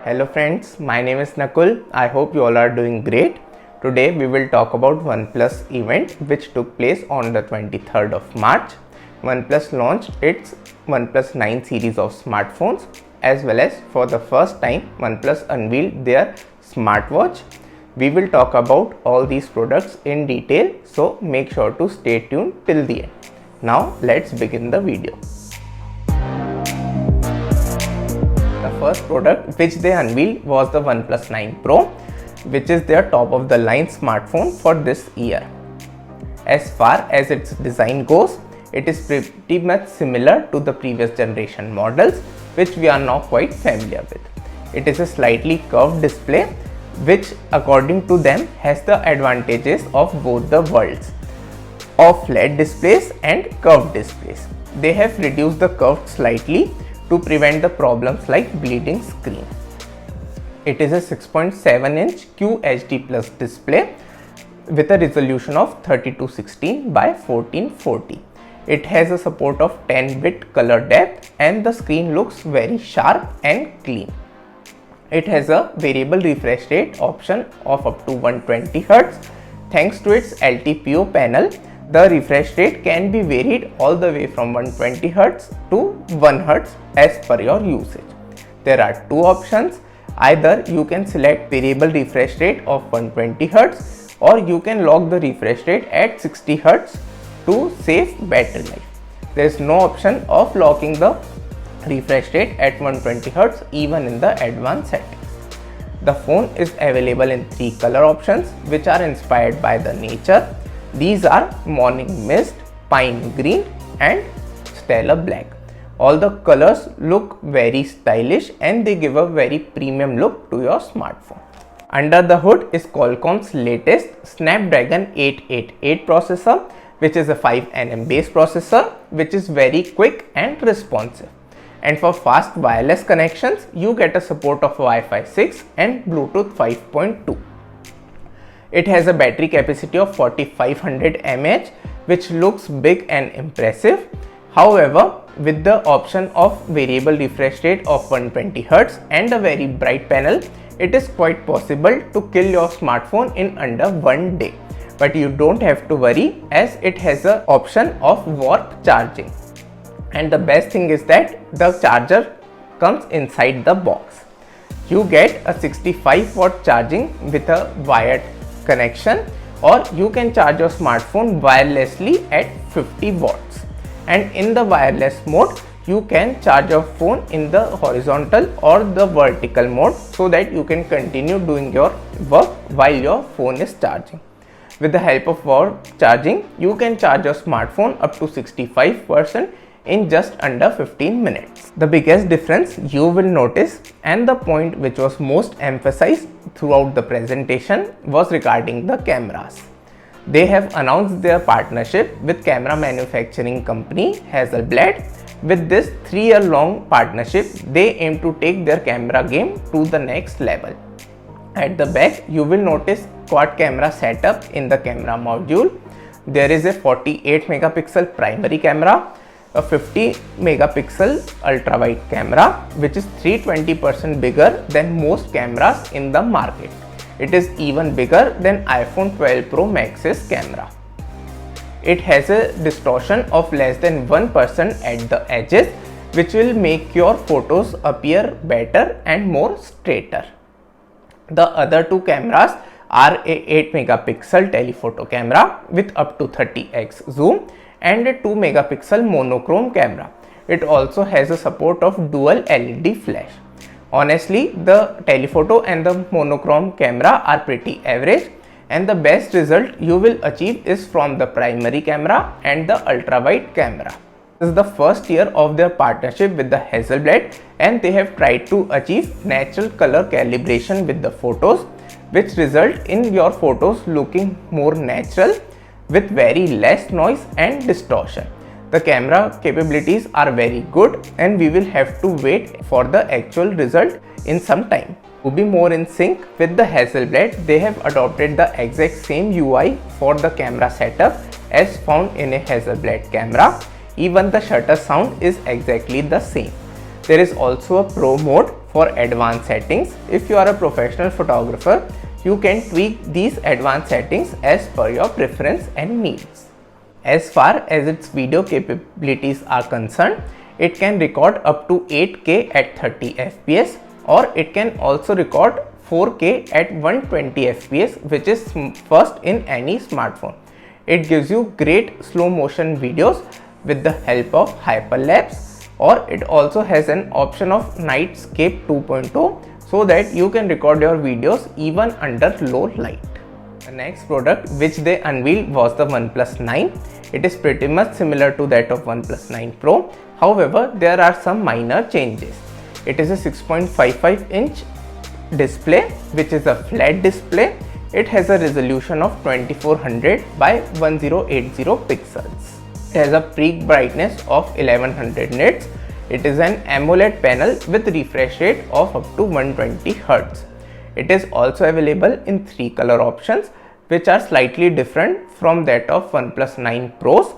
Hello friends, my name is Nakul. I hope you all are doing great. Today we will talk about Oneplus event which took place on the 23rd of March. Oneplus launched its OnePlus 9 series of smartphones, as well as for the first time Oneplus unveiled their smartwatch. We will talk about all these products in detail, so make sure to stay tuned till the end. Now let's begin the video. The first product which they unveiled was the OnePlus 9 Pro, which is their top of the line smartphone for this year. As far as its design goes, it is pretty much similar to the previous generation models, which we are now quite familiar with. It is a slightly curved display, which according to them has the advantages of both the worlds of flat displays and curved displays. They have reduced the curve slightly to prevent the problems like bleeding screen. It is a 6.7-inch QHD Plus display with a resolution of 3216 by 1440. It has a support of 10-bit color depth and the screen looks very sharp and clean. It has a variable refresh rate option of up to 120Hz. Thanks to its LTPO panel, the refresh rate can be varied all the way from 120Hz to 1Hz as per your usage. There are two options. Either you can select variable refresh rate of 120Hz or you can lock the refresh rate at 60Hz to save battery life. There is no option of locking the refresh rate at 120Hz even in the advanced settings. The phone is available in three color options which are inspired by the nature. These are morning mist, pine green and stellar black. All the colors look very stylish and they give a very premium look to your smartphone. Under the hood is Qualcomm's latest Snapdragon 888 processor, which is a 5nm base processor which is very quick and responsive. And for fast wireless connections, you get a support of Wi-Fi 6 and Bluetooth 5.2. It has a battery capacity of 4500 mAh, which looks big and impressive. However, with the option of variable refresh rate of 120Hz and a very bright panel, it is quite possible to kill your smartphone in under one day. But you don't have to worry, as it has an option of warp charging. And the best thing is that the charger comes inside the box. You get a 65-watt charging with a wired connection, or you can charge your smartphone wirelessly at 50 watts. And in the wireless mode, you can charge your phone in the horizontal or the vertical mode so that you can continue doing your work while your phone is charging. With the help of warp charging, you can charge your smartphone up to 65% in just under 15 minutes. The biggest difference you will notice, and the point which was most emphasized throughout the presentation, was regarding the cameras. They have announced their partnership with camera manufacturing company Hasselblad. With this 3-year-long partnership, they aim to take their camera game to the next level. At the back, you will notice quad camera setup in the camera module. There is a 48 megapixel primary camera, a 50 megapixel ultra wide camera, which is 320% bigger than most cameras in the market. It is even bigger than iPhone 12 Pro Max's camera. It has a distortion of less than 1% at the edges, which will make your photos appear better and more straighter. The other two cameras are a 8 megapixel telephoto camera with up to 30x zoom and a 2 megapixel monochrome camera. It also has a support of dual LED flash. Honestly, the telephoto and the monochrome camera are pretty average, and the best result you will achieve is from the primary camera and the ultra wide camera. This is the first year of their partnership with the Hasselblad, and they have tried to achieve natural color calibration with the photos, which result in your photos looking more natural with very less noise and distortion. The camera capabilities are very good, and we will have to wait for the actual result in some time. To be more in sync with the Hasselblad, they have adopted the exact same UI for the camera setup as found in a Hasselblad camera. Even the shutter sound is exactly the same. There is also a Pro mode for advanced settings. If you are a professional photographer, you can tweak these advanced settings as per your preference and needs. As far as its video capabilities are concerned, it can record up to 8K at 30 fps, or it can also record 4K at 120 fps, which is first in any smartphone. It gives you great slow motion videos with the help of hyperlapse, or it also has an option of Nightscape 2.0 so that you can record your videos even under low light. The next product which they unveiled was the OnePlus 9. It is pretty much similar to that of OnePlus 9 Pro. However, there are some minor changes. It is a 6.55-inch display, which is a flat display. It has a resolution of 2400 by 1080 pixels. It has a peak brightness of 1100 nits. It is an AMOLED panel with refresh rate of up to 120 Hz. It is also available in 3 color options, which are slightly different from that of OnePlus 9 Pros.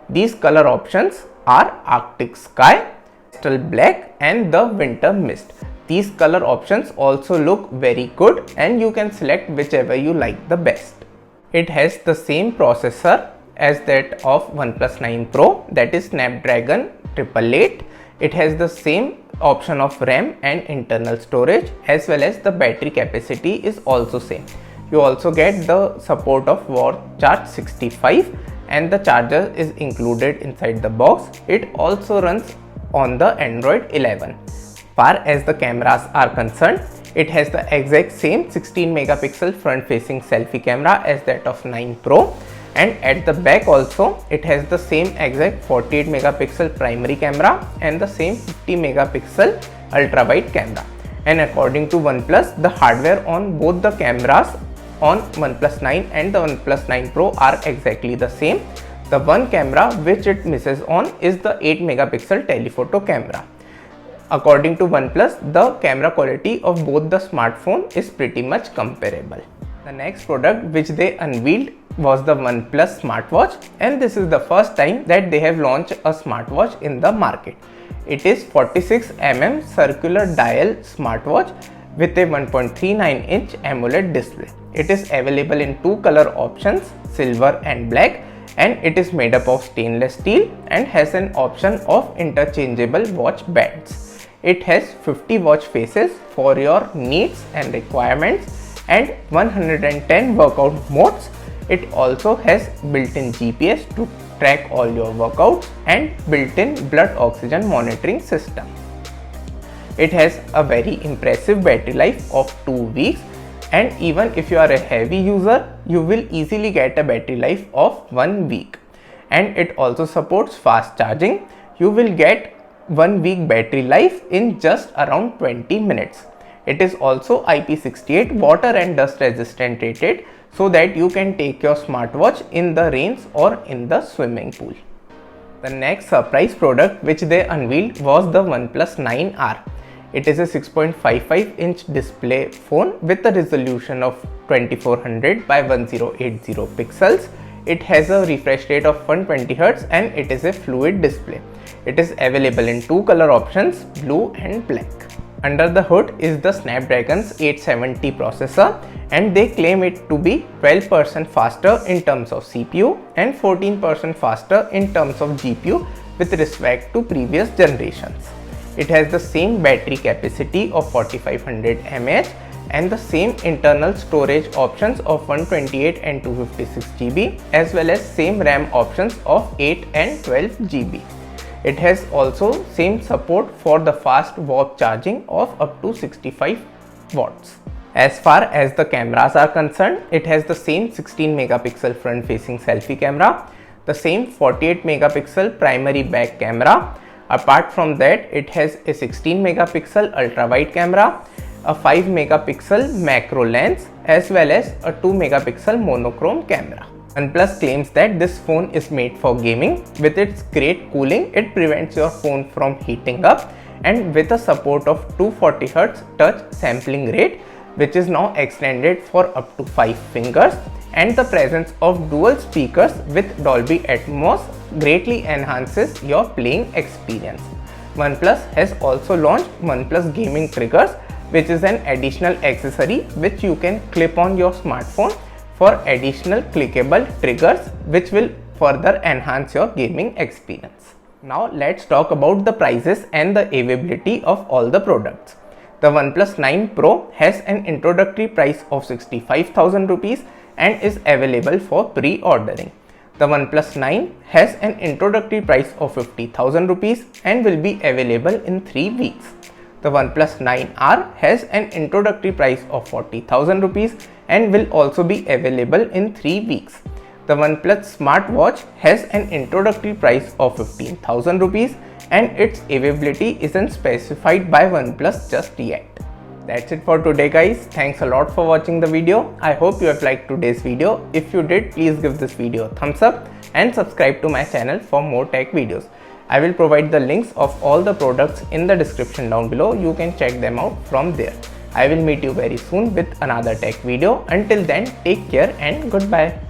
These color options are Arctic Sky, Crystal Black and the Winter Mist. These color options also look very good and you can select whichever you like the best. It has the same processor as that of OnePlus 9 Pro, that is Snapdragon 888. It has the same option of RAM and internal storage, as well as the battery capacity is also same. You also get the support of Charge 65 and the charger is included inside the box. It also runs on the Android 11. Far as the cameras are concerned, it has the exact same 16 megapixel front facing selfie camera as that of 9 Pro, and at the back also it has the same exact 48 megapixel primary camera and the same 50 megapixel ultra wide camera. And according to OnePlus, the hardware on both the cameras on OnePlus 9 and the OnePlus 9 Pro are exactly the same. The one camera which it misses on is the 8 megapixel telephoto camera. According to OnePlus, the camera quality of both the smartphone is pretty much comparable. The next product which they unveiled was the OnePlus smartwatch, and this is the first time that they have launched a smartwatch in the market. It is 46 mm circular dial smartwatch with a 1.39-inch AMOLED display. It is available in 2 color options, silver and black, and it is made up of stainless steel and has an option of interchangeable watch bands. It has 50 watch faces for your needs and requirements and 110 workout modes. It also has built-in GPS to track all your workouts and built-in blood oxygen monitoring system. It has a very impressive battery life of 2 weeks, and even if you are a heavy user, you will easily get a battery life of 1 week. And it also supports fast charging. You will get 1 week battery life in just around 20 minutes. It is also IP68 water and dust resistant rated, so that you can take your smartwatch in the rains or in the swimming pool. The next surprise product which they unveiled was the OnePlus 9R. It is a 6.55-inch display phone with a resolution of 2400 by 1080 pixels. It has a refresh rate of 120 Hz and it is a fluid display. It is available in 2 color options, blue and black. Under the hood is the Snapdragon's 870 processor, and they claim it to be 12% faster in terms of CPU and 14% faster in terms of GPU with respect to previous generations. It has the same battery capacity of 4500 mAh and the same internal storage options of 128 and 256 GB, as well as same RAM options of 8 and 12 GB. It has also same support for the fast warp charging of up to 65 watts. As far as the cameras are concerned, it has the same 16 megapixel front facing selfie camera, the same 48 megapixel primary back camera. Apart from that, it has a 16 megapixel ultra wide camera, a 5 megapixel macro lens, as well as a 2 megapixel monochrome camera. OnePlus claims that this phone is made for gaming. With its great cooling, it prevents your phone from heating up, and with a support of 240 Hz touch sampling rate, which is now extended for up to 5 fingers, and the presence of dual speakers with Dolby Atmos greatly enhances your playing experience. OnePlus has also launched OnePlus Gaming Triggers, which is an additional accessory which you can clip on your smartphone for additional clickable triggers which will further enhance your gaming experience. Now let's talk about the prices and the availability of all the products. The OnePlus 9 Pro has an introductory price of 65,000 rupees and is available for pre-ordering. The OnePlus 9 has an introductory price of 50,000 rupees and will be available in 3 weeks. The OnePlus 9R has an introductory price of 40,000 rupees and will also be available in 3 weeks. The OnePlus smartwatch has an introductory price of 15,000 rupees and its availability isn't specified by OnePlus just yet. That's it for today guys. Thanks a lot for watching the video. I hope you have liked today's video. If you did, please give this video a thumbs up and subscribe to my channel for more tech videos. I will provide the links of all the products in the description down below. You can check them out from there. I will meet you very soon with another tech video. Until then, take care and goodbye.